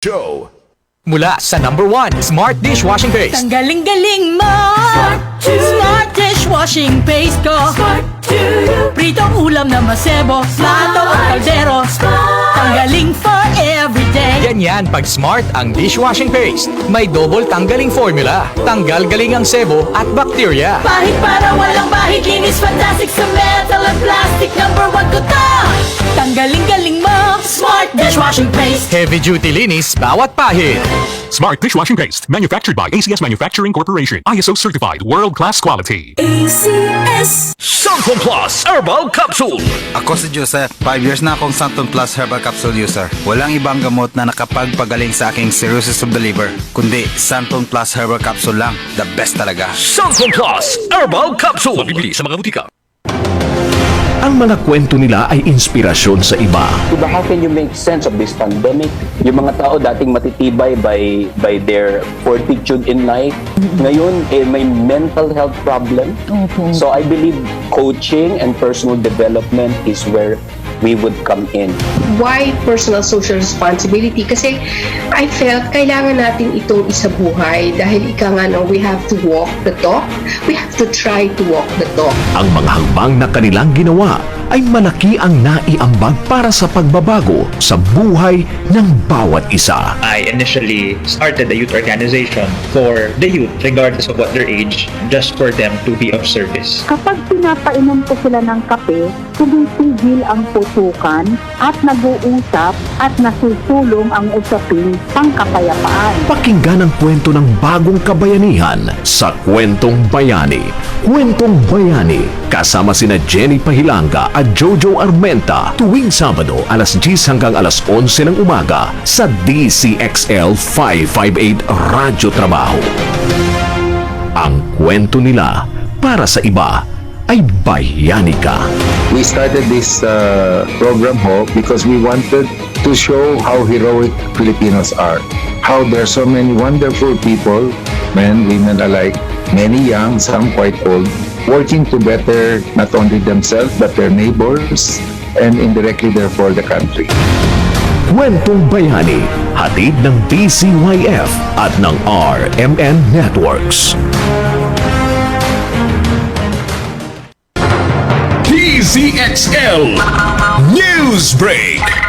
Show. Mula sa #1 Smart Dishwashing Paste. Ang galing-galing mo! Smart dishwashing paste ko. Pritong ulam na masebo, plato o kaldero. Tanggaling for everyday. Ganyan pag Smart ang dishwashing paste. May double tanggaling formula. Tanggal galing ang sebo at bakterya. Bahid para walang bahid, linis fantastic sa metal at plastic. #1 ko to! Tanggaling-galing mo! Smart dishwashing paste. Heavy duty linis bawat pahid. Smart Dishwashing Paste, manufactured by ACS Manufacturing Corporation. ISO certified, world-class quality. ACS. Santon Plus Herbal Capsule. Ako si Joseph, 5 years na akong Santon Plus Herbal Capsule user. Walang ibang gamot na nakapagpagaling sa aking cirrhosis of the liver, kundi Santon Plus Herbal Capsule lang. The best talaga. Santon Plus Herbal Capsule. Mabibili sa mga butika. Ang mga kwento nila ay inspirasyon sa iba. Diba, how can you make sense of this pandemic? Yung mga tao dating matitibay by their fortitude in life, ngayon may mental health problem. So I believe coaching and personal development is where we would come in. Why personal social responsibility? Kasi I felt kailangan natin itong isabuhay dahil ika nga no, we have to walk the talk. We have to try to walk the talk. Ang mga hakbang na kanilang ginawa ay malaki ang naiambag para sa pagbabago sa buhay ng bawat isa. I initially started a youth organization for the youth, regardless of what their age, just for them to be of service. Kapag pinapainom ko sila ng kape, tumitigil ang putukan at nag-uusap at nasusulong ang usaping pangkapayapaan. Pakinggan ang kwento ng bagong kabayanihan sa Kwentong Bayani. Kwentong Bayani, kasama sina Jenny Pahilanga at Jojo Armenta tuwing Sabado alas 10 hanggang alas 11 ng umaga sa DCXL 558 Radyo Trabaho. Ang kwento nila para sa iba ay bayani ka. We started this program ho because we wanted to show how heroic Filipinos are. How there are so many wonderful people, men, women alike, many young, some quite old, working to better not only themselves but their neighbors and indirectly therefore the country. Kwentong Bayani, hatid ng DCYF at ng RMN Networks. DZXL News Break.